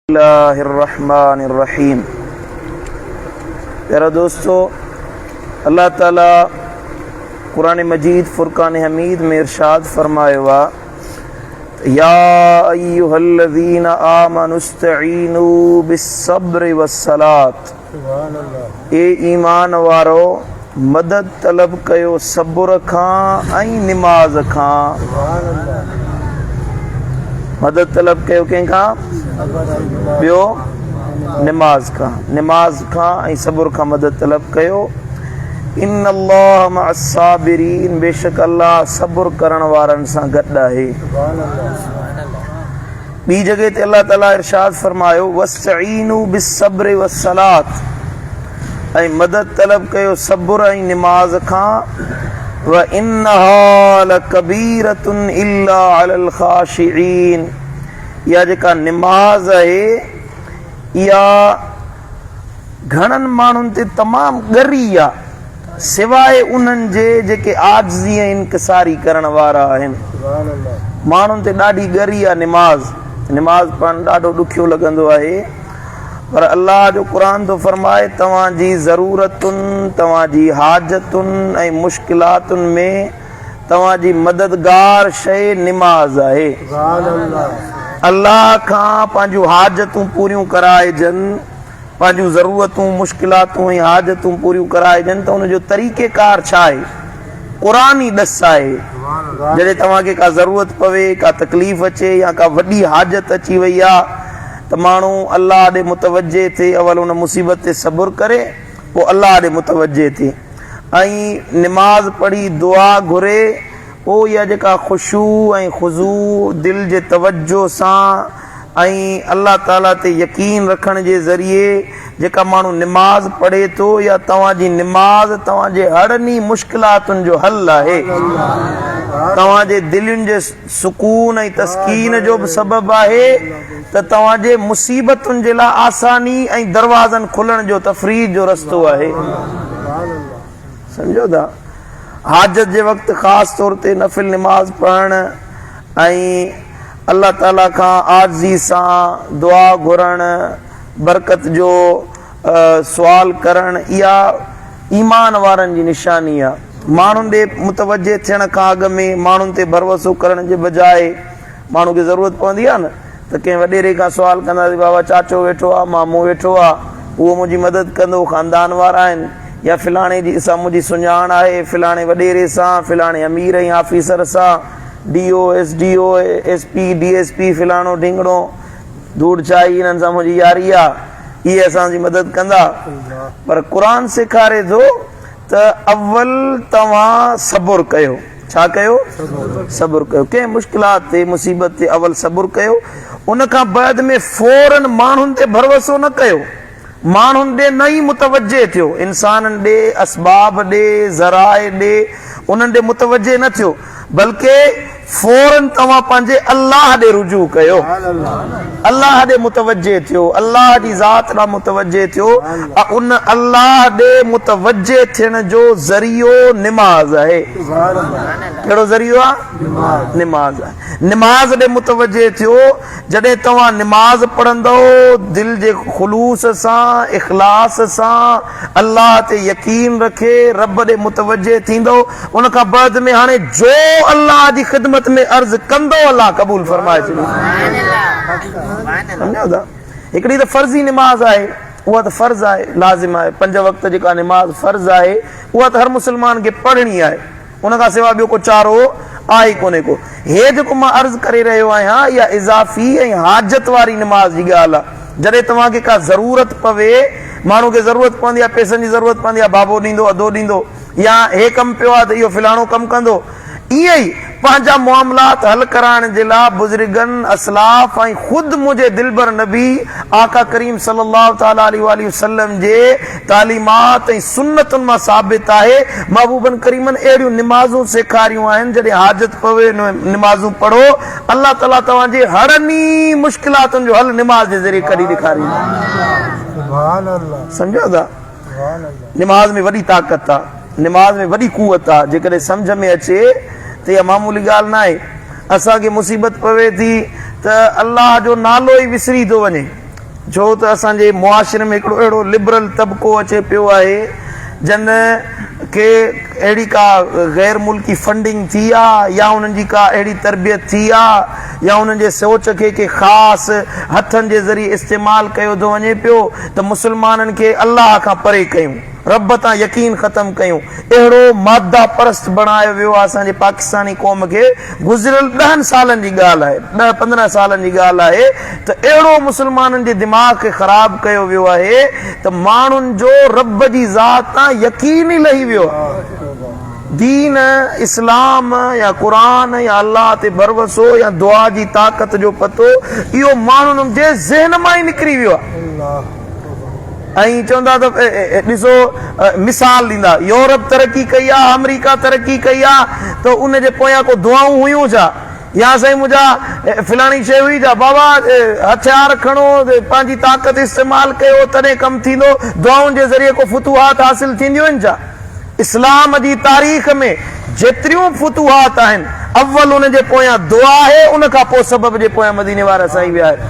बिस्मिल्लाहिर्रहमानिर्रहीम। प्यारा दोस्तों, अल्लाह ताला कुरान मजीद फुरकान हमीद में इरशाद फरमाया हुआ, या अय्युहल्लज़ीना आमनुस्तईनु बिस्सब्रि वस्सलात। ए ईमान वारो, मदद तलब कयो सब्र खां ऐं निमाज़ खां। मदद तलब कयो कंहिंखां? ॿियो निमाज़ खां ऐं सब्र खां मदद तलब कयो। इन्नल्लाह मअस्साबिरीन, बेशक अल्लाह सब्र करण वारनि सां गॾु आहे। ॿी जगह ते अल्लाह ताला इरशाद फरमायो, वस्तईनु बिस्सब्रि वस्सलात, ऐं मदद तलब कयो सब्र ऐं निमाज़ खां। व इन्नहा लकबीरतुन इल्ला अलल खाशिईन, इहा जेका निमाज़ आहे इहा घणनि माण्हुनि ते तमामु ॻरी आहे, सिवाय उन्हनि जे जेके आजिज़ी ऐं इनकिसारी करण वारा आहिनि। माण्हुनि ते ॾाढी ॻरी आहे निमाज़ पढ़णु ॾाढो ॾुखियो लॻंदो आहे, पर अल्लाह जो क़ुरान थो फरमाए, तव्हांजी ज़रूरतुनि, तव्हांजी हाजतुनि ऐं मुश्किलातुनि में तव्हांजी मददगार शइ निमाज़ आहे। अल्लाह खां पंहिंजूं हाजतूं पूरियूं कराइजनि, पंहिंजूं ज़रूरतूं, मुश्किलातूं ऐं हाजतूं पूरियूं कराइजनि, त उनजो तरीक़ेकार छा आहे? क़ुरान ई ॾस आहे। जॾहिं तव्हांखे का ज़रूरत पवे, का तकलीफ़ अचे या का वॾी हाजत अची वई आहे, त माण्हू अल्लाह ॾे मुतवजे थिए, अवल उन मुसीबत ते सब्र करे, पोइ अल्लाह ॾे मुतवजे थिए ऐं निमाज़ पढ़ी दुआ घुरे। पोइ इहा जेका ख़ुशू ऐं ख़ुज़ू दिलि जे तवजो सां ऐं अल्लाह ताला ते यकीन रखण जे ज़रिए जेका माण्हू निमाज़ पढ़े थो, या तव्हांजी निमाज़ तव्हांजे हरनी मुश्किलातुनि जो हल आहे, तव्हांजे दिलयुनि जे सुकून ऐं तस्कीन जो बि सबबु आहे, त तव्हांजे मुसीबतुनि जे लाइ आसानी ऐं दरवाज़नि खुलण जो तफ़रीज जो रस्तो आहे। सम्झो था? हाजत जे वक़्तु ख़ासि तौर ते नफ़िल निमाज़ पढ़णु ऐं अल्लाह ताला खां आजिज़ी सां दुआ घुरणु, बरकत जो सुवाल करणु, इहा ईमान वारनि जी निशानी आहे। माण्हुनि ॾे मुतवजे थियण खां अॻु में माण्हुनि ते भरोसो करण जे बजाए, माण्हू खे ज़रूरत पवंदी आहे न, त कंहिं वॾेरे खां सुवाल कंदासीं, बाबा चाचो वेठो आहे, मामो वेठो आहे, उहो मुंहिंजी मदद कंदो, ख़ानदान वारा आहिनि, या फिलाणे जी सां मुंहिंजी सुञाण आहे, फिलाणे वॾेरे सां, फिलाणे अमीर ऐं ऑफिसर सां, DO SDO SP DSP फिलाणो ढिंगड़ो धूड़ चाई, इन्हनि सां मुंहिंजी यारी आहे, इहे असांजी मदद कंदा। पर क़ुरान सेखारे थो त अव्वल तव्हां सब्र कयो। छा कयो? सब्र कयो। कंहिं मुश्किलात ते, मुसीबत ते अव्वल सब्र कयो। उन खां बाद में फौरन माण्हुनि ते भरोसो न कयो, माण्हुनि ॾे न ई मुतवजे थियो, इंसाननि ॾे, असबाब ॾे, ज़राए ॾे, उन्हनि ॾे मुतवजे न थियो, बल्कि फौरन तव्हां पंहिंजे अल्लाह ॾे रुजू कयो, अल्लाह ॾे मुतवजे थियो, अल्लाह जी ज़ात ॾांहुं मुतवजे थियो। उन अल्लाह ॾे मुतवजे थियण जो ज़रियो निमाज़ आहे। कहिड़ो ज़रियो आहे? निमाज़ आहे। निमाज़ ॾे मुतवजे थियो। जॾहिं तव्हां निमाज़ पढ़ंदव दिलि जे ख़ुलूस सां, इख़लास सां, अल्लाह ते यकीन रखे रब ॾे मुतवजे थींदो, उन खां बाद में हाणे जो अल्लाह जी ख़िदमत में अर्ज़ कंदो, अल्लाह क़बूल फरमाए छॾींदो। सम्झो था? हिकिड़ी त फर्ज़ी निमाज़ आहे, उहा त फ़र्ज़ आहे, लाज़िम आहे। 5 वक़्त जेका निमाज़ फ़र्ज़ आहे, उहा त हर मुस्लमान खे पढ़णी आहे, उन खां सवाइ ॿियो को चारो आहे कोन्हे को। हे जेको मां अर्ज़ करे रहियो आहियां, इहा इज़ाफ़ी ऐं हाजत वारी निमाज़ जी ॻाल्हि आहे। जॾहिं तव्हांखे का ज़रूरत पवे, माण्हू खे ज़रूरत पवंदी आहे, पैसनि जी ज़रूरत पवंदी आहे, बाबो ॾींदो, अदो ॾींदो, या हे कमु पियो आहे त इहो फिलाणो कमु कंदो। ईअं ई पंहिंजा मामलात हल कराइण जे लाइ बुज़ुर्गनि, असलाफ ऐं ख़ुदि मुंहिंजे दिलबर नबी आका करीम सल्लल्लाहु तआला अलैहि वसल्लम जे तालीमात ऐं सुन्नतुनि मां साबित आहे। महबूबनि करीमनि अहिड़ियूं निमाज़ूं सेखारियूं आहिनि, जॾहिं हाजत पवे निमाज़ूं पढ़ो, अल्लाह ताला तव्हांजे हरनी मुश्किलातुनि जो हल निमाज़ जे ज़रिए कढी ॾेखारींदो। सम्झो था? निमाज़ में वॾी ताक़त आहे, निमाज़ में वॾी कुवत आहे। जेकॾहिं सम्झ में अचे त इहा मामूली ॻाल्हि न आहे। असांखे मुसीबत पवे थी त अल्लाह जो नालो ई विसरी थो वञे, छो त असांजे मुआशिरे में हिकिड़ो अहिड़ो लिबरल तबिको अचे पियो आहे जन के अहिड़ी का गैर मुल्की फंडिंग थी आहे या उन्हनि जी का अहिड़ी तरबियत थी आहे या उन्हनि जे सोच खे के ख़ासि हथनि जे ज़रिए इस्तेमालु कयो थो वञे पियो त मुस्लमाननि खे अल्लाह खां परे कयूं, रब तां यकीन ख़तमु कयूं। अहिड़ो मादा परस्त बणायो वियो आहे असांजे पाकिस्तानी क़ौम खे। गुज़िरियल 10 सालनि जी ॻाल्हि आहे, 10-15 सालनि जी ॻाल्हि आहे त अहिड़ो मुस्लमाननि जे दिमाग़ खे ख़राबु कयो वियो आहे त माण्हुनि जो रब जी ज़ात तां यकीन ई लही वियो आहे। दीन इस्लाम या क़ुरान या अल्लाह ते भरवसो या दुआ जी ताक़त जो पतो इहो माण्हुनि जे ज़हन मां ई निकिरी वियो आहे। ऐं चवंदा त ॾिसो मिसाल ॾींदा, यूरोप तरक़ी कई आहे, अमेरिका तरक़ी कई आहे त उन जे पोयां को दुआऊं हुयूं छा? या साईं मुंहिंजा फलाणी शइ हुई छा? बाबा हथियार खणो, पंहिंजी ताक़त इस्तेमालु कयो तॾहिं कमु थींदो, दुआउनि जे ज़रिए को फुतूहात हासिल थींदियूं आहिनि छा? इस्लाम जी तारीख़ में जेतिरियूं फुतूहात आहिनि अव्वल उन जे पोयां दुआ आहे, उन खां पोइ सबब जे पोयां मदीने वारा साईं विया आहिनि।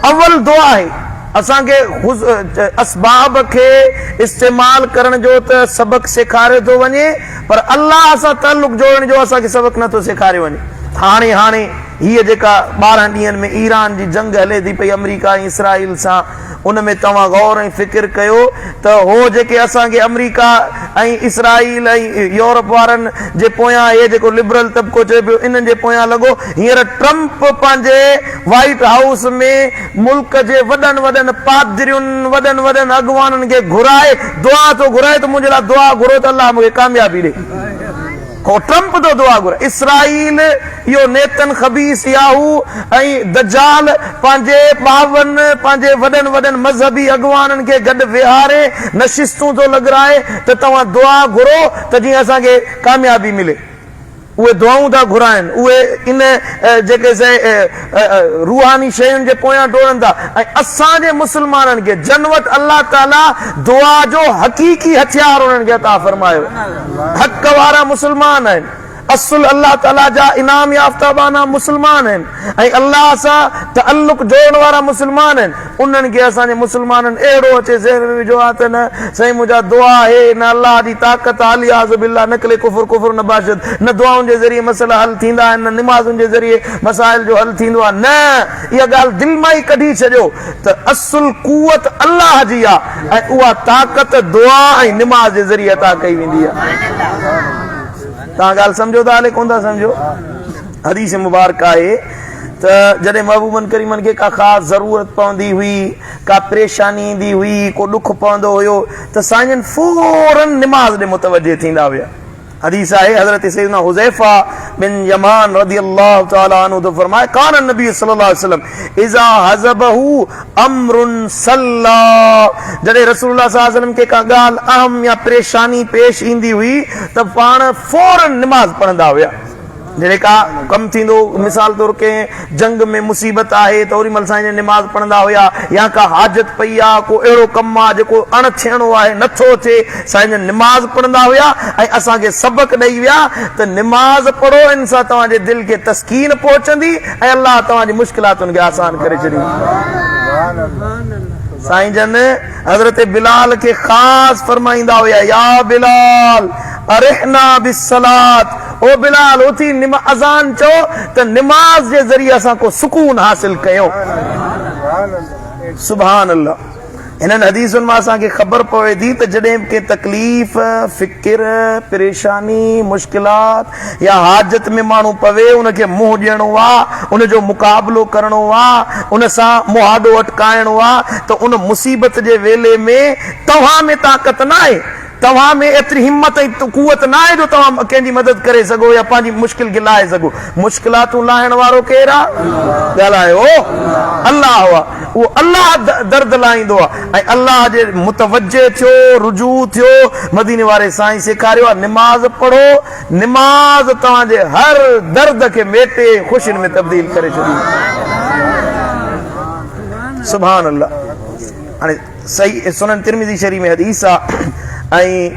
अव्वल दुआ आहे। असांखे असबाब खे इस्तेमालु करण जो त सबक़ सेखारे थो वञे, पर अल्लाह सां ताल्लुक़ जोड़ण जो असांखे सबक़ नथो सेखारे वञे। हाणे हीअ जेका 12 ॾींहंनि में ईरान जी जंग हले थी पई अमेरिका ऐं इसराइल सां, उन में तव्हां गौर ऐं फ़िक्र कयो त हो जेके असांखे अमेरिका ऐं इसराइल ऐं यूरोप वारनि जे पोयां इहे जेको लिबरल तबिको चए पियो इन्हनि जे पोयां लॻो। हींअर ट्रम्प पंहिंजे व्हाइट हाउस में मुल्क जे वॾनि पादरियुनि वॾनि अॻवाननि खे घुराए दुआ थो घुराए त मुंहिंजे लाइ दुआ घुरो त अल्लाह मूंखे कामयाबी ॾे। को ट्रम्प तो दुआ घुरे। इसराइल इहो नेतन खबीस याहू ऐं दजाल पंहिंजे ॿावन पंहिंजे वॾनि मज़हबी अॻवाननि खे गॾु विहारे नशिस्तूं थो लॻराए त तव्हां दुआ घुरो त जीअं असांखे कामयाबी मिले। उहे दुआऊं था घुराइनि, उहे इन जेके रूहानी शयुनि जे पोयां डोड़नि था। ऐं असांजे मुस्लमाननि खे जनवत अल्लाह ताला दुआ जो हक़ीक़ी हथियार उन्हनि खे अता फरमायो। हक़ वारा मुस्लमान आहिनि, असुल अल्लाह ताला जा इनाम याफ़्ताबाना मुस्लमान आहिनि ऐं अल्लाह सां तअल्लुक़ जोड़ण वारा मुस्लमान आहिनि। उन्हनि खे असांजे मुस्लमाननि अहिड़ो अचे ज़हन में विझो आहे त न साईं मुंहिंजा दुआ आहे, न अल्लाह जी ताक़त आली आज़ बिल्ला, न कले कुफर न बाशद, न दुआउनि जे ज़रिए मसइला हल थींदा आहिनि, न निमाज़ुनि जे ज़रिए मसाइल जो हल थींदो आहे। न, इहा ॻाल्हि दिलि मां ई कढी छॾियो त असुल कुवत अल्लाह जी आहे ऐं उहा ताक़त दुआ ऐं निमाज़ जे ज़रिए अता कई वेंदी आहे। तव्हां ॻाल्हि सम्झो था, हले कोन था सम्झो? हदीस मुबारक आहे त जॾहिं महबूबन करीमन खे का ख़ासि ज़रूरत पवंदी हुई, का परेशानी ईंदी हुई, को ॾुख पवंदो हुयो त साईं फौरन निमाज़ ॾे मुतवजे थींदा हुया। हदीस आहे हज़रत सैयदना हुज़ैफा बिन यमान रज़ियल्लाहु तआला अन्हु तो फरमाए कान नबी सल्लल्लाहु अलैहि वसल्लम इज़ा हज़बहु अम्रुन सल्ला, जॾहिं रसूलुल्लाह सल्लल्लाहु अलैहि वसल्लम खे का ॻाल्हि अहम या परेशानी पेश ईंदी हुई त पाण फौरन निमाज़ पढ़ंदा हुया। जॾहिं का कमु थींदो, मिसाल तौर कंहिं जंग में मुसीबत आहे त ओड़ी महिल साईं निमाज़ पढ़ंदा हुया, या का हाजत पई आहे, को अहिड़ो कमु आहे जेको अण थियणो आहे, नथो थिए, साईं निमाज़ पढ़ंदा हुया ऐं असांखे सबक़ ॾेई विया त निमाज़ पढ़ो, इन सां तव्हांजे दिलि खे तस्कीन पहुचंदी ऐं अल्लाह तव्हांजी मुश्किलातुनि खे आसान करे छॾींदी। साईं जन हज़रत बिलाल खे ख़ासि फरमाईंदा हुया, या बिलाल अरिहना बिस्सलात, ओ बिलाल उथी अज़ान चओ त निमाज़ जे ज़रिए असां को सुकून हासिल कयूं। सुभान अल्लाह। इन्हनि हदीसुनि मां असांखे ख़बर पवे थी त जॾहिं के तकलीफ़, फिकिर, परेशानी, मुश्किलात या हाजत में माण्हू पवे, उनखे मुंहुं ॾियणो आहे, उनजो मुक़ाबिलो करणो आहे, उन सां मुहाॾो अटकाइणो आहे, त उन मुसीबत जे वेले में तव्हां में ताक़त न आहे, तव्हां में एतिरी हिम्मत ऐं कुवत न आहे जो तव्हां कंहिंजी मदद करे सघो या पंहिंजी मुश्किल खे लाहे सघो। मुश्किलातूं लाहिण वारो केरु आहे? ॻाल्हायो अल्लाह आहे। उहो अल्लाह दर्द लाहींदो आहे ऐं अल्लाह जे मुतवजे थियो, रुजू थियो। मदीने वारे साईं सेखारियो आहे निमाज़ पढ़ो, निमाज़ तव्हांजे हर दर्द खे मेटे ख़ुशियुनि में तब्दील करे छॾींदी। सुभान अल्लाह। हाणे सही सुनन तिरमिज़ी शरीफ़ में हदीस आहे ऐं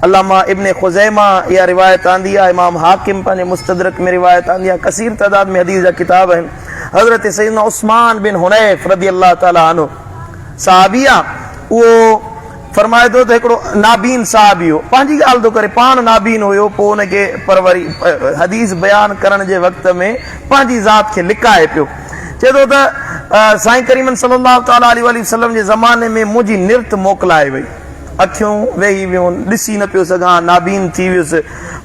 अल्लामा इब्न खुज़ैमा इहा रिवायत आंदी आहे, इमाम हाकिम पंहिंजे मुस्तदरक में रिवायत आंदी आहे, कसीर तइदाद में हदीस जा किताब आहिनि। हज़रत सैयदना उस्मान बिन हुनैफ रज़ी अल्लाह ताला अन्हु सहाबिया वो फरमाए तो हिकिड़ो नाबीन साहबी हो पंहिंजी ॻाल्हि थो करे पाण नाबीन हुयो पोइ हुनखे परवरी हदीस बयान करण जे वक़्त में पंहिंजी ज़ात खे लिकाए पियो चए थो त साईं करीमन सल्लल्लाहु ताला अलैहि वसल्लम जे ज़माने में मुंहिंजी निर्त मोकिलाए वई अखियूं वेही वियूं ॾिसी न पियो सघां नाबीन थी वियुसि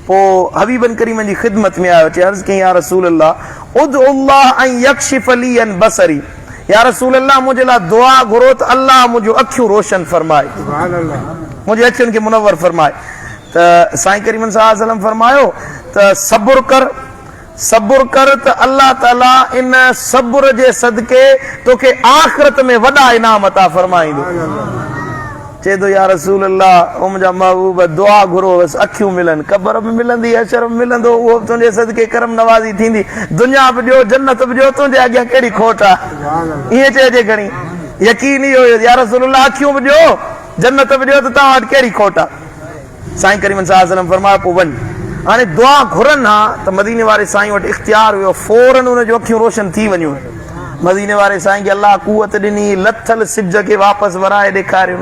पोइ हबीबन करीमन जी ख़िदमत में आयो चए अर्ज़ कई या रसूल अल्लाह उदउल्लाह अन यक्शिफ ली अन बसरी या रसूल अल्लाह मुझे ला दुआ घुरो त अल्लाह मुझो अखियूं रोशन फरमाए मुझे अखियुनि खे मुनव्वर फरमाए त साईं करीमन सल्लल्लाहु अलैहि वसल्लम फरमायो त सब्र कर त अल्लाह ताला इन सब्र जे सदके तोखे आखिरत में वॾा इनाम अता फरमाईंदो चए थो या रसूल अल्लाह ओ मुंहिंजा महबूब दुआ घुरो बसि अखियूं मिलनि क़बर में मिलंदी अशर में मिलंदो उहो तुंहिंजे सदके करम नवाज़ी थींदी दुनिया बि ॾियो जन्नत बि ॾियो तुंहिंजे अॻियां कहिड़ी खोट आहे ईअं चइजे खणी यकीन इहो या रसूल अल्लाह अखियूं बि ॾियो जन्नत बि ॾियो त तव्हां वटि कहिड़ी खोट आहे साईं करीमन सल्लल्लाहु अलैहि वसल्लम फरमायो पोइ वञ हाणे दुआ घुरनि हा त मदीने वारे साईं वटि इख़्तियार हुयो फौरन हुनजूं अखियूं रोशन थी वञूं मदीने वारे साईं खे अल्लाह कुवत ॾिनी लथल सिज खे वापसि वराए ॾेखारियो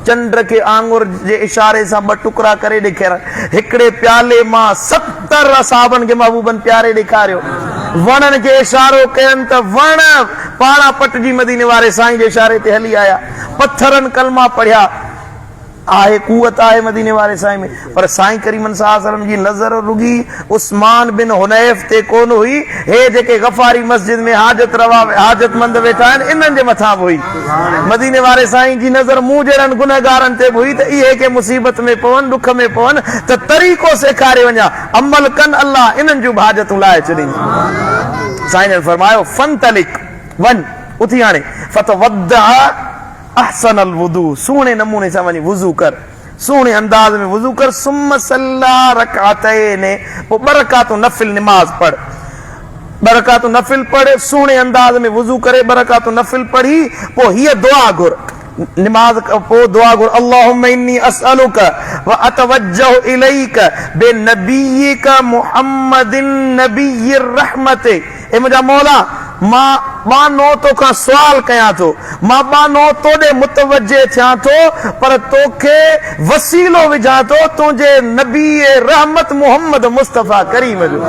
चंड खे आंगुर जे इशारे सां ॿ टुकड़ा करे ॾेखारिया हिकिड़े प्याले मां 70 असहाबनि खे महबूबनि प्यारे ॾेखारियो वणनि खे इशारो कयनि त वण पाणा पटजी मदीने वारे साईं जे इशारे ते हली आया पत्थरनि कलमा पढ़िया आहे कुवत आहे मदीने वारे साईं में पर साईं करीमन सल्लल्लाहु अलैहि वसल्लम जी नज़र रुगी उस्मान बिन हुनैफ ते कोन हुई हे जेके गफ़ारी मस्जिद में हाजतमंद वेठा आहिनि इन्हनि जे मथां बि हुई मदीने वारे साईं जी नज़र मूं जहिड़नि गुनहगारनि ते बि हुई त इहे के मुसीबत में पवनि दुख में पवनि त तरीक़ो सेखारे वञा अमल कनि अल्लाह इन्हनि जूं हाजतूं लाहे छॾींदो साईं ने फरमायो फंतलिक वञ उथी हाणे फतवद्दा अहसन अल वुदू सुहिणे नमूने सां वञी वुज़ू कर सुहिणे अंदाज़ में वुज़ू कर सुम्म सल्ला रकातैन पोइ 2 रकातूं नफ़िल नमाज़ पढ़ 2 रकातूं नफ़िल पढ़ सुहिणे अंदाज़ में वुज़ू करे 2 रकातूं नफ़िल पढ़ी पोइ हीअ दुआ घुर नमाज पोइ दुआ घुर अल्लाहुम्मा इन्नी असअलुका व अतवज्जहु इलैका बिनबिय्यिका मुहम्मदिन नबिय्यिर रहमते ए मुंहिंजा मौला मां बानो तोखां सुवाल कयां थो मां बानो तोॾे मुतवजे थियां थो पर तोखे वसीलो विझां थो तुंहिंजे नबी रहमत मुहम्मद मुस्तफ़ा करीम जो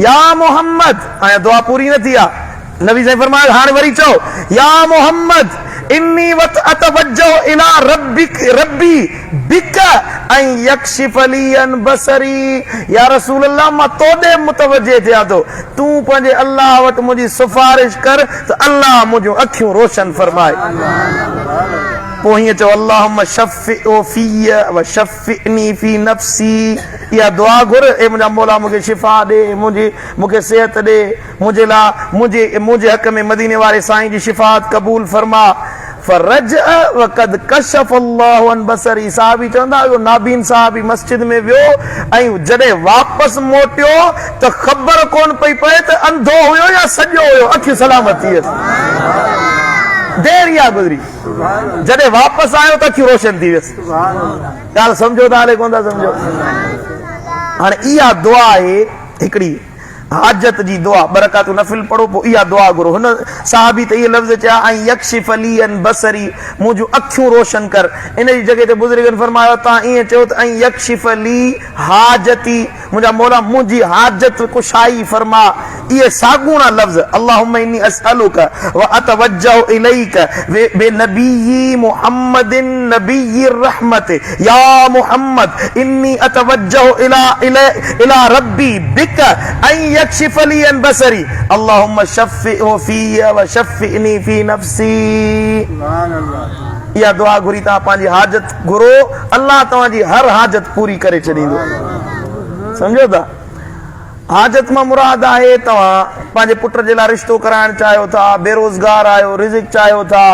या मोहम्मद ऐं दुआ पूरी न थी आहे नबी साईं फरमायो हाणे वरी चओ या मोहम्मद इन्नी वत अतवज्जो इला रब्बी बिक ऐं यक्शिफ ली अन बसरी या रसूल अल्लाह मां तोॾे मुतवजे थिया थो तूं पंहिंजे अल्लाह वटि मुंहिंजी सिफारिश कर त अल्लाह मुंहिंजूं अखियूं रोशन फरमाए पोइ हीअं चओ अल्लाहुम्मा शफ़िउ फ़िय व शफ़िनी फ़ी नफ़्सी इहा दुआ घुर ए मुंहिंजा मौला मूंखे शिफ़ा ॾे मूंखे सिहत ॾे मुंहिंजे हक़ में मदीने वारे साईं जी शिफ़ात क़बूल फरमा फरज वक़द कशफ अल्लाहु अन बसरी साहबी चवंदा हुयो नाबीन साहबी मस्जिद में वियो ऐं जॾहिं वापसि मोटियो त ख़बर कोन पई पए त अंधो हुयो या सॼो हुयो अखियूं सलामत थी वियसि देर या गुज़री जॾहिं वापसि आयो त अखियूं रोशन थी वियसि ॻाल्हि सम्झो था हले कोन था सम्झो हाणे इहा दुआ आहे हिकिड़ी हाजत जी दुआ 2 रकातूं नफ़िल पढ़ो पोइ इहा दुआ घुरो हुन साहबी त इहे लफ़्ज़ चया ऐं यक्शिफ ली अन बसरी मुंहिंजूं अखियूं रोशन कर इन जी जॻह ते बुज़ुर्गनि फरमायो तव्हां ईअं चयो त ऐं यक्शिफ ली हाजती मुंहिंजा मौला मुंहिंजी हाजत कुशाई फरमा इहे सागूणा लफ़्ज़ अल्लाहुम्मा इन्नी असअलुका व अतवज्जहु इलैका बिनबिय्यि मुहम्मदिन नबिय्यिर रहमत या मुहम्मद इन्नी अतवज्जहु इला रब्बी बिक ऐं यक्शिफ ली अन बसरी अल्लाहुम्मा शफ़िउ फ़िय व शफ़िनी फ़ी नफ़्सी सुभान अल्लाह इहा दुआ घुरी तव्हां पंहिंजी हाजत घुरो अल्लाह तव्हांजी हर हाजत पूरी करे छॾींदो सम्झो था हाजत मां मुराद आहे तव्हां पंहिंजे पुट जे लाइ रिश्तो कराइण चाहियो था बेरोज़गार आहियो रिज़िक चाहियो था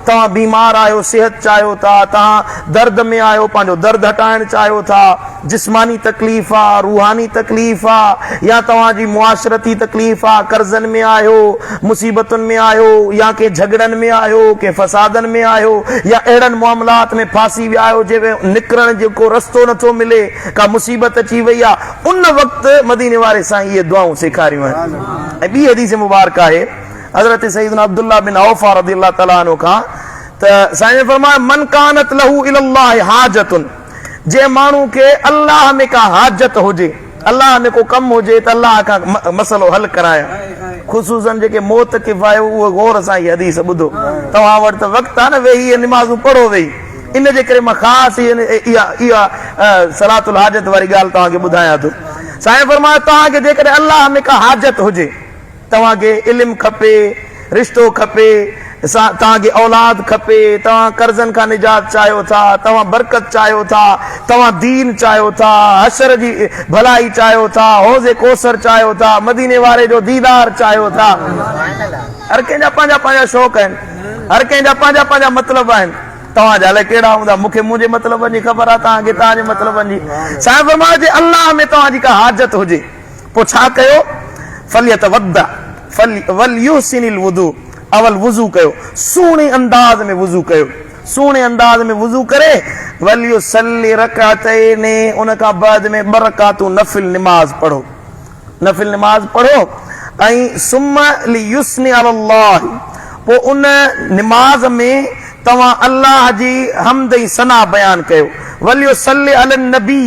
तव्हां बीमार आहियो सिहत चाहियो था तव्हां दर्द में आहियो पंहिंजो दर्द हटाइण चाहियो था जिस्मानी तकलीफ़ आहे रूहानी तकलीफ़ आहे या तव्हांजी मुआशरती तकलीफ़ आहे कर्ज़नि में आहियो मुसीबतुनि में आहियो या के झगड़नि में आहियो के फसादनि में आहियो या अहिड़नि मामलात में फासी विया आहियो जंहिंमें निकिरण जो को रस्तो नथो मिले का मुसीबत अची वई आहे उन वक़्तु मदीने वारे साईं इहे दुआऊं सेखारियूं आहिनि ऐं ॿी हदीस मुबारक आहे हज़रत सईदना अब्दुल्लाह बिन औफा रज़ियल्लाहु तआला अन्हु खां त साईं फरमाया मन कानत लहू इलल्लाहि हाजतुन, जे माण्हू खे अल्लाह में का हाजत हुजे, अल्लाह में को कम हुजे त अल्लाह खां मसलो हल कराया, ख़ुसूसन जेके मौत किफ़ायो उहो गौर सां इहा हदीस ॿुधो। तव्हां वटि त वक़्तु आहे न वेही निमाज़ूं पढ़ो वेही, इन जे करे मां ख़ासि इहा सलातुल हाजत वारी ॻाल्हि तव्हांखे ॿुधायां थो। साईं फरमाया तव्हांखे जेकॾहिं अल्लाह में का हाजत हुजे, तव्हांखे इल्मु खपे, रिश्तो खपे, तव्हांखे औलाद खपे, तव्हां कर्ज़नि खां निजात चाहियो था, तव्हां बरकत चाहियो था, तव्हां दीन चाहियो था, हशर जी भलाई चाहियो था, हौज़े कोसर चाहियो था, मदीने वारे जो दीदार चाहियो था। हर कंहिंजा पंहिंजा पंहिंजा शौक़ आहिनि, हर कंहिंजा पंहिंजा पंहिंजा मतिलब आहिनि। तव्हांजा अलाए कहिड़ा हूंदा, मूंखे मुंहिंजे मतिलबनि जी ख़बर आहे, तव्हांखे तव्हांजे मतिलबनि जी। साईं फरमायो जे अल्लाह में तव्हांजी का हाजत हुजे, पोइ छा कयो, फलियतवद्दा वलयुहसिनिल वुदू, अवल वुज़ू कयो, सुहिणे अंदाज़ में वुज़ू कयो, सुहिणे अंदाज़ में वुज़ू करे वलयुसल्ली रकातैन, उन खां बाद में 2 रकातूं नफ़िल निमाज़ पढ़ो, नफ़िल निमाज़ पढ़ो। ऐं सुम्मा लियुस्नि अलल्लाह, पोइ उन निमाज़ में तव्हां अल्लाह जी हम्द ऐं सना बयान कयो। वलयुसल्ली अलन नबी,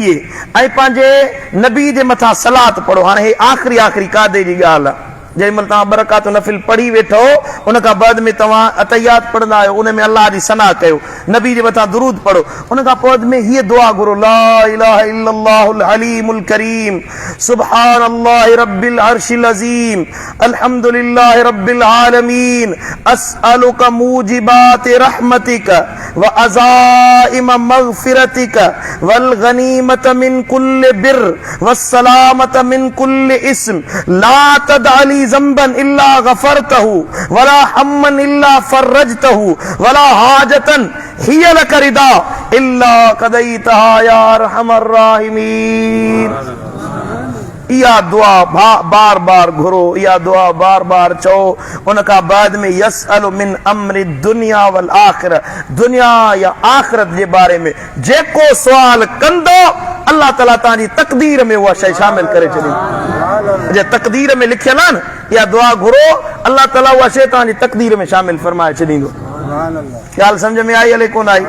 ऐं पंहिंजे नबी जे मथां सलात पढ़ो। हाणे हे आख़िरी आख़िरी कादे जी ॻाल्हि आहे, जेमहिल तव्हां 2 रकात नफ़िल पढ़ी वेठो, उन खां बाद में तव्हां अतहियात पढ़ंदा आहियो, उन में अल्लाह जी सना कयो, नबी जे मथां दुरूद पढ़ो। उन खां पोइ में हीअ दुआ घुरो, ला इलाहा इल्लल्लाहुल हलीमुल करीम, सुब्हानल्लाहि रब्बिल अर्शिल अज़ीम, अल्हम्दुलिल्लाहि रब्बिल आलमीन, अस्अलुका मूजिबाति रहमतिक व अज़ाइम मग़फ़िरतिक वल गनीमत मिन कुल्लि बिर्र वस्सलामत मिन कुल्लि इस्म, ला तदअली ज़ंबन इल्ला गफ़रतहु वला हम्मन इल्ला फर्रजतहु वला हाजतन हिय लक रिदा इल्ला क़दैतहा या अरहमर राहिमीन। इहा दुआ बार बार घुरो, इहा दुआ बार बार चओ। उन खां बाद में यसअलु मिन अम्रि दुनिया वल आखिरत, दुनिया या आखिरत जे बारे में जेको सुवाल कंदो, अल्लाह ताला तव्हांजी तक़दीर में उहा शइ शामिल करे छॾींदो। जे तक़दीर में लिखियल आहे न, इहा दुआ घुरो, अल्लाह ताला उहा शइ तव्हांजी तक़दीर में शामिल फरमाए छॾींदो। ॻाल्हि सम्झ में आई हले कोन आई?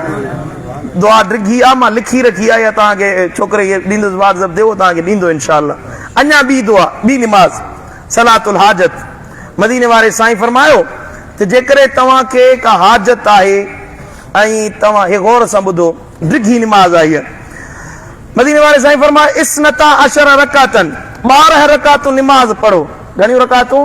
दुआ डिघी आहे, मां लिखी रखी आहे, या तव्हांखे छोकिरे खे ॾींदुसि, वाट्सअप देव तव्हांखे ॾींदो इनशाअल्लाह। अञा ॿी दुआ, ॿी निमाज़ सलातुल हाजत। मदीने वारे साईं फरमायो त जेकॾहिं तव्हांखे का हाजत आहे ऐं तव्हां हे गौर सां ॿुधो, डिघी निमाज़ आहे हीअ। मदीने वारे साईं फरमायो इस्नता अशर रकातन, 12 रकातूं निमाज़ पढ़ो। घणियूं रकातूं?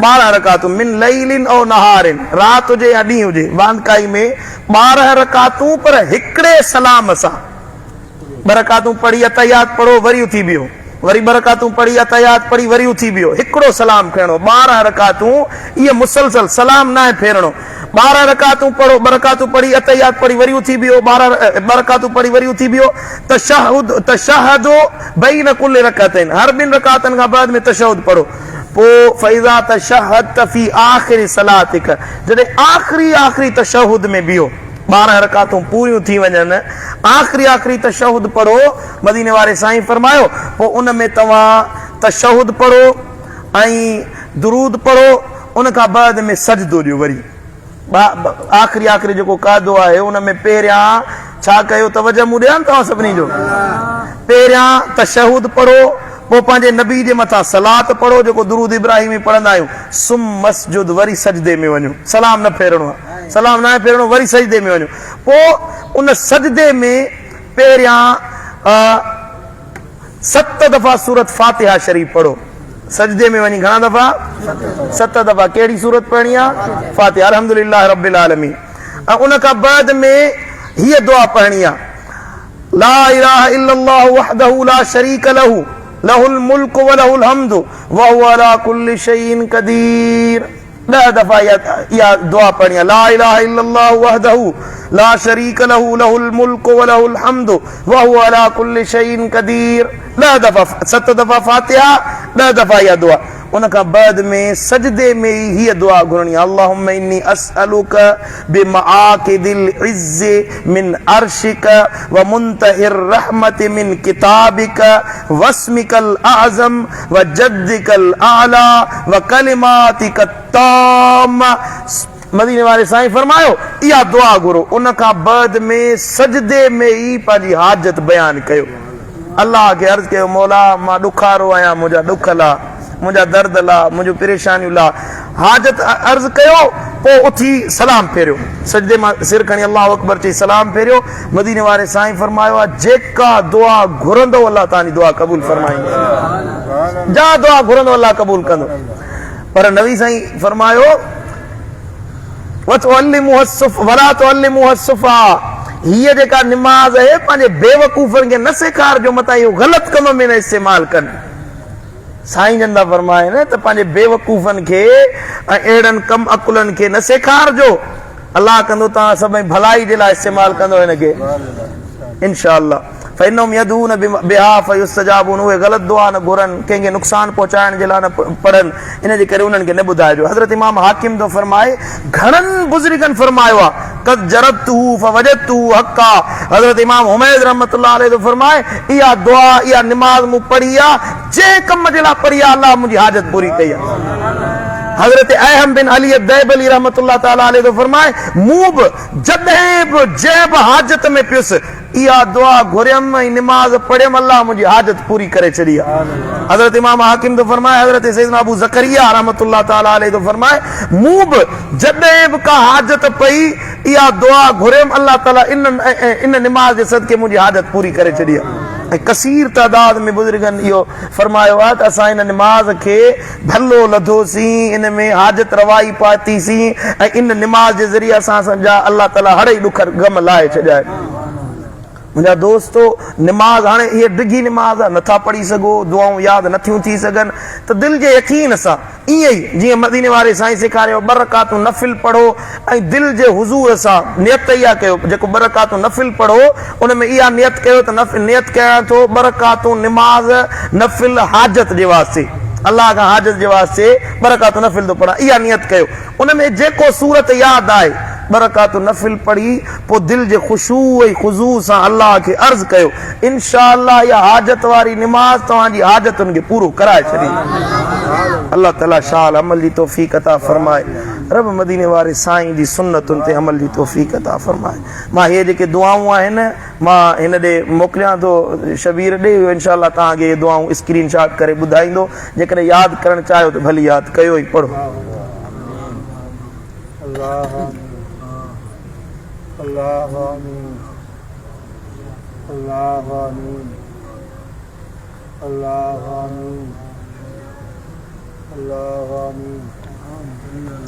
12 रकातूं। मिन लैलिन औ नहारिन, रात हुजे या ॾींहुं हुजे, वांदकाई में 12 रकातूं, पर हिकिड़े सलाम सां। 2 रकातूं पढ़ी अतहियात पढ़ो, वरी उथी बिहो, वरी 2 रकातूं पढ़ी अतहियात पढ़ी, वरी उथी बिहो, हिकिड़ो सलाम खणो। 12 रकातूं, इहे मुसलसल सलाम न आहे फेरणो। 12 रकातूं पढ़ो, 2 रकातूं पढ़ी अतहियात पढ़ी, वरी उथी बिहो, 2 रकातूं पढ़ी, वरी उथी बिहो। तशहुद बैन कुल्लि रकातैन, हर 2 रकातनि खां बाद में तशहुद पढ़ो। पोइ फैज़ा तशहदत फी आखिरी सलातिक, जॾहिं आखिरी तशहुद में बिहो, 12 रकातूं पूरियूं थी वञनि, आखिरी तशहुद पढ़ो। मदीने वारे साईं फरमायो पोइ उन में तव्हां तशहुद पढ़ो ऐं दुरूद पढ़ो, उन खां बाद में सजदो ॾियो। वरी आखिरी जेको कादो आहे उन में पहिरियां छा कयो, तवजह मूं ॾियां तव्हां सभिनी जो। पहिरियां तशहुद पढ़ो, पोइ पंहिंजे नबी जे मथां सलात पढ़ो, जेको दुरूद इब्राहिमी पढ़ंदा आहियूं। सुम मस्जुद, वरी सजदे में वञो, सलाम न फेरणो आहे, सलाम न फेरणो, वरी सजदे में वञो। पोइ उन सजदे में पहिरियां 7 दफ़ा सूरत फातिहा शरीफ़ पढ़ो। सजदे में वञी घणा दफ़ा? 7 दफ़ा। कहिड़ी सूरत पढ़णी आहे? फातिहा, अल्हम्दुलिल्लाह रब्बिल आलमीन। ऐं उन खां बाद में हीअ दुआ पढ़णी आहे, ला इलाहा इल्लल्लाह वहदहु ला शरीक लहू लहुल मुल्क व लहुल हम्दु व हुवा अला कुल्लि शैइन क़दीर। 10 दफ़ा इहा दुआ पढ़णी आहे, ला इलाहा इल्लल्लाह वहदहु ला शरीक लहू लहुल मुल्क व लहुल हम्दु व हुवा अला कुल्लि शैइन क़दीर। 10 दफ़ा, 7 दफ़ा फातिहा, 10 दफ़ा इहा दुआ। उनका बाद में सजदे में ही दुआ घुरणी अल्लाहुम्मा इन्नी अस्अलुका बिमआकिदिल इज्ज़ मिन अर्शिक व मुंतहिर रहमत मिन किताबिक वस्मिकल आज़म व जद्दिकल आला व कलिमातिक ताम्मा। मदीने वाले साईं फरमायो इहा दुआ घुरो, उनका बाद में सजदे में ही पंहिंजी हाजत बयान कयो। अल्लाह के अर्ज कयो मौला मां ॾुखारो आहियां, मुंहिंजा ॾुख ला, मुंहिंजा दर्द ला, मुंहिंजो परेशानियूं ला, हाजत अर्ज कयो, पोइ उथी सलाम फेरियो, सजदे मां सिर खणी अल्लाहु अकबर चई सलाम फेरियो। मदीने वारे साईं फरमायो आहे जेका दुआ घुरंदो अल्लाह तव्हांजी दुआ क़बूल फरमाईंदो, जा दुआ घुरंदो अल्लाह क़बूल कंदो। पर नबी साईं फरमायो वला तुअल्लिमुहा सुफ़ा, हीअ जेका निमाज़ आहे पंहिंजे बेवकूफ़नि खे न सेखारजो मतां इहो ग़लति कम में न इस्तेमाल कनि। साईं जंदा फरमाइनि त पंहिंजे बेवकूफ़नि खे ऐं अहिड़नि कम अकुलनि खे न सेखारजो, अल्लाह कंदो तव्हां सभई भलाई जे लाइ इस्तेमाल कंदो हिनखे इंशाअल्लाह। फ़इन्नहुम यदून बिहा फयुस्तजाबून, उहे ग़लति दुआ न घुरनि, कंहिंखे नुक़सान पहुचाइण जे लाइ न पढ़नि, इन जे करे उन्हनि खे न ॿुधाइजो। हज़रत इमाम हाकिम थो फरमाए घणनि बुज़ुर्गनि फरमायो आहे क़द जरबतहू फवजदतहू हक़्क़ा। हज़रत इमाम हुमैद रहमतुल्लाह अलैहि थो फरमाए इहा दुआ इहा निमाज़ मूं पढ़ी आहे, जंहिं कम जे लाइ पढ़ी आहे अल्लाह मुंहिंजी हाजत पूरी कई आहे। हज़रत अहम बिन अली अद्दैबली रहमतुल्लाह ताला अलैहि तो फरमाए मूं बि जॾहिं बि जंहिं बि हाजत में पियुसि इहा दुआ घुरियमि ऐं निमाज़ पढ़ियमि, अल्लाह मुंहिंजी हाजत पूरी करे छॾी आहे। हज़रत इमाम हाकिम तो फरमाए हज़रत सैयदना अबू ज़करिया रहमतुल्लाह ताला अलैहि तो फरमाए मूं बि जॾहिं बि का हाजत पई इहा दुआ घुरियमि, अल्लाह ताला इन निमाज़ जे सदके मुंहिंजी हाजत पूरी करे छॾी आहे। ऐं कसीर तादाद में बुज़ुर्गनि इहो फरमायो आहे त असां इन निमाज़ खे भलो लधोसीं, इन में हाजत रवाई पातीसीं ऐं इन निमाज़ जे ज़रिए असां सॼा अल्लाह ताला हर ॾुख गम लाहे छॾिया। मुंहिंजा दोस्तो निमाज़ हाणे हीअ डिघी निमाज़ आहे, नथा पढ़ी सघो, दुआऊं यादि नथियूं थी सघनि, त दिलि जे यकीन सां ईअं ई जीअं मदीने वारे साईं सेखारियो ॿ रकातूं नफ़िल पढ़ो ऐं दिलि जे हुज़ूर सां नियत इहा कयो, जेको ॿ रकातूं नफ़िल पढ़ो उन में इहा नियत कयो त नियत कयां थो ॿ रकातूं निमाज़ नफ़िल हाजत जे वास्ते, अल्लाह खां हाजत जे वास्ते ॿ रकातूं नफ़िल थो पढ़ां, इहा नियत कयो। उन में जेको सूरत यादि आहे ॿ रकातूं नफ़िल पढ़ी पोइ दिलि जे ख़ुशू ऐं ख़ुज़ू सां अल्लाह खे अर्ज़ कयो, इंशाअल्लाह इहा हाजत वारी निमाज़ तव्हांजी हाजतुनि खे पूरो कराए छॾींदी। अल्लाह ताला शाल अमल जी तौफ़ीक़ अता फरमाए, रब मदीने वारे साईं जी सुन्नतुनि ते अमल जी तौफ़ीक़ अता फरमाए। मां इहे जेके दुआऊं आहिनि मां हिन ॾे मोकिलियां थो, शबीर ॾे इंशाअल्लाह तव्हांखे इहे दुआऊं स्क्रीन शॉट करे ॿुधाईंदो, जेकॾहिं यादि करणु चाहियो त भली यादि कयो ई पढ़ो। अल्लाह आमीन, अल्लाह आमीन, अल्लाह आमीन, अल्लाह आमीन।